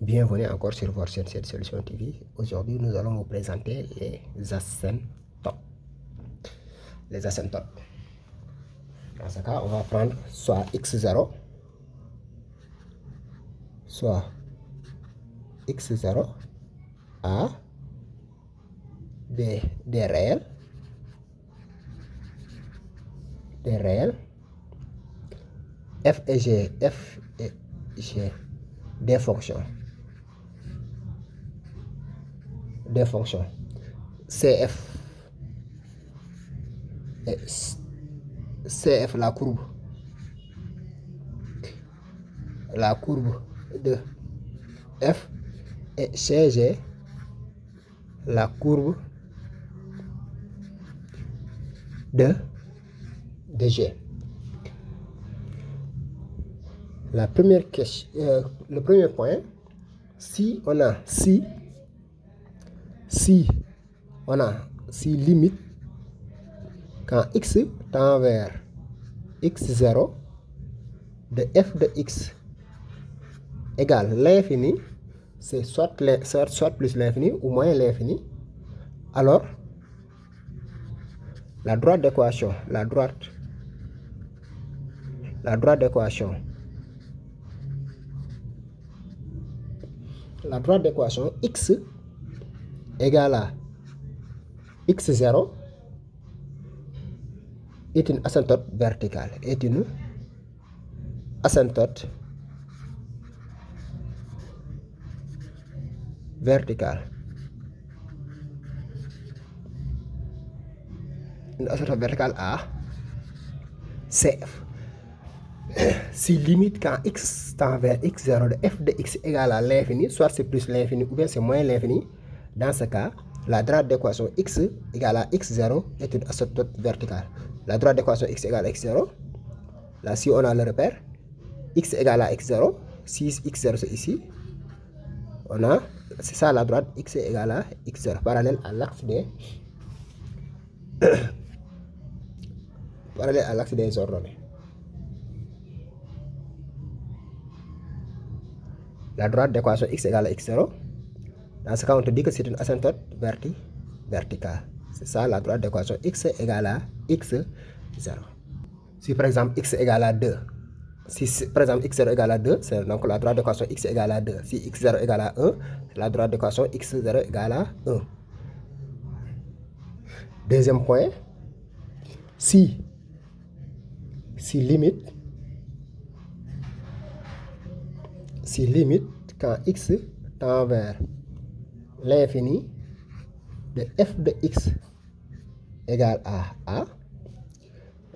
Bienvenue encore sur votre chaîne Solution TV. Aujourd'hui, nous allons vous présenter les asymptotes. Les asymptotes. Dans ce cas, on va prendre soit x0, soit x0, a, b, des réels, f et g, des fonctions, cf, et cf la courbe de f, et cg la courbe de g. La première question, le premier point, si limite quand x tend vers x0 de f de x égale l'infini, c'est soit plus l'infini ou moins l'infini, alors la droite d'équation x égale à x0 est une asymptote verticale, Une asymptote verticale à CF. Si limite quand x tend vers x0 de f de x égale à l'infini, soit c'est plus l'infini ou bien c'est moins l'infini, dans ce cas, la droite d'équation x égale à x0 est une asymptote verticale. La droite d'équation x égale à x0, là si on a le repère, x égale à x0, si x0 c'est ici, c'est ça la droite, x égale à x0, parallèle à l'axe des ordonnées. La droite d'équation x égale à x0, dans ce cas, on te dit que c'est une asymptote verticale. C'est ça la droite d'équation x égale à x0. Si par exemple x égale à 2, si par exemple x0 égale à 2, c'est donc la droite d'équation x égale à 2. Si x0 égale à 1, c'est la droite d'équation x0 égale à 1. Deuxième point, si limite quand x tend vers l'infini de f de x égale à a,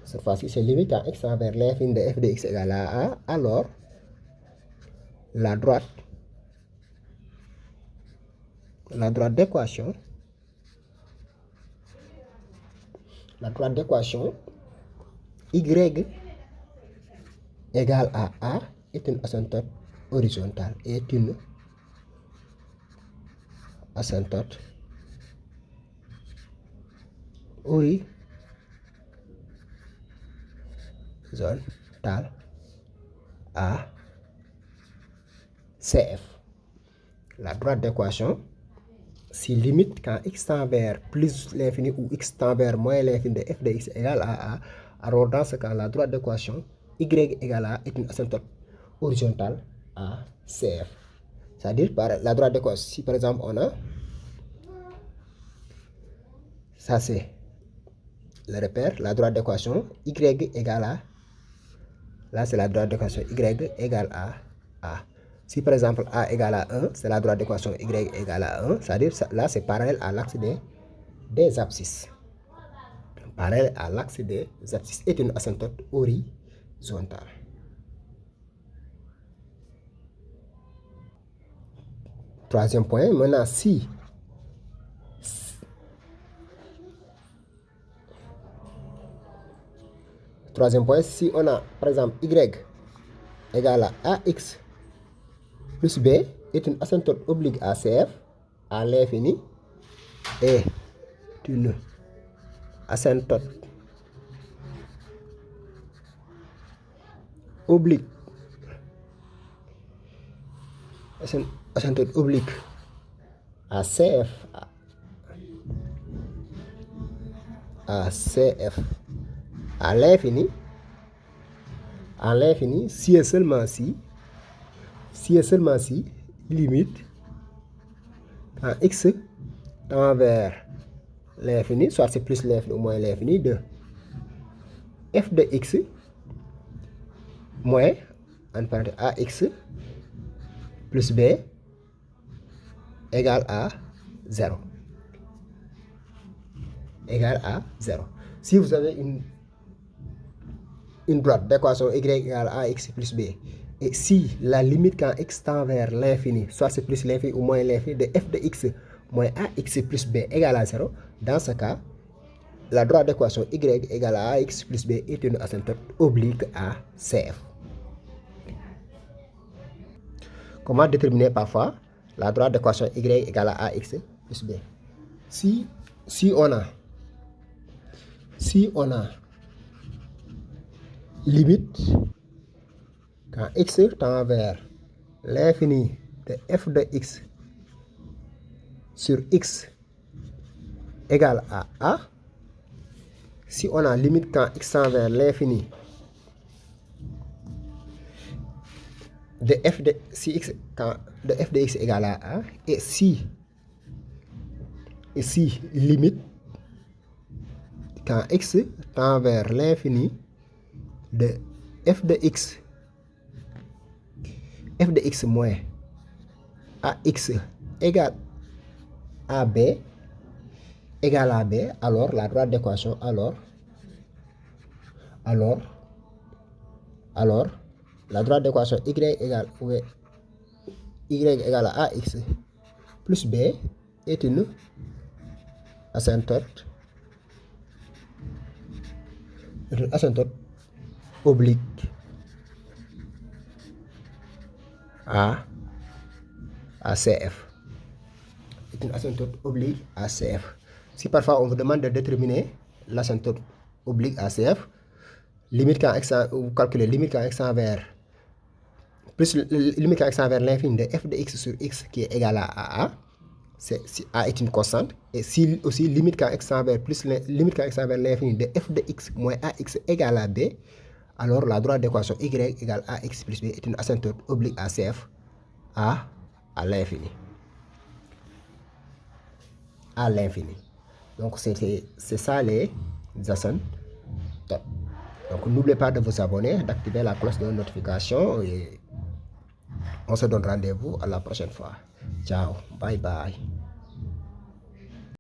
cette fois-ci c'est limite quand x tend vers l'infini de f de x égale à a, alors la droite d'équation y égale à a est une asymptote horizontale, à CF. La droite d'équation, si limite quand x tend vers plus l'infini ou x tend vers moins l'infini de f de x égale à a, alors dans ce cas, la droite d'équation y égale à est une asymptote horizontale à CF. C'est-à-dire par la droite d'équation, si par exemple on a, ça c'est le repère, la droite d'équation y égale à, là c'est la droite d'équation y égale à a. Si par exemple a égale à 1, c'est la droite d'équation y égale à 1, c'est-à-dire là c'est parallèle à l'axe des abscisses. Parallèle à l'axe des abscisses est une asymptote horizontale. Troisième point, maintenant si on a par exemple y égale à ax plus b est une asymptote oblique à CF à l'infini est une asymptote oblique asymptote oblique à CF à l'infini si et seulement si limite quand x tend vers l'infini, soit c'est plus l'infini ou moins l'infini, de f de x moins en parenthèse ax plus b égale à 0. Si vous avez une droite d'équation y égale à ax plus b, et si la limite quand x tend vers l'infini, soit c'est plus l'infini ou moins l'infini, de f de x moins ax plus b égale à 0, dans ce cas, la droite d'équation y égale à ax plus b est une asymptote oblique à CF. Comment déterminer parfois la droite d'équation y égale à ax plus b? Si on a limite quand x tend vers l'infini de f de x sur x égale à a, si on a limite quand x tend vers l'infini de f de x égale à a, et si limite quand x tend vers l'infini de f de x moins ax égale à b, alors la droite d'équation la droite d'équation y égale à ax plus b est une asymptote oblique à CF. C'est une asymptote oblique à CF. Si parfois on vous demande de déterminer l'asymptote oblique à CF, vous calculez limite quand x tend vers l'infini de f de x sur x qui est égal à a. A est une constante, et si aussi limite quand x tend vers l'infini de f de x moins ax égale à b, alors la droite d'équation y égale ax plus b est une asymptote oblique à CF à l'infini. Donc c'est ça les asymptotes. Donc n'oubliez pas de vous abonner, d'activer la cloche de notification, et on se donne rendez-vous à la prochaine fois. Ciao, bye bye.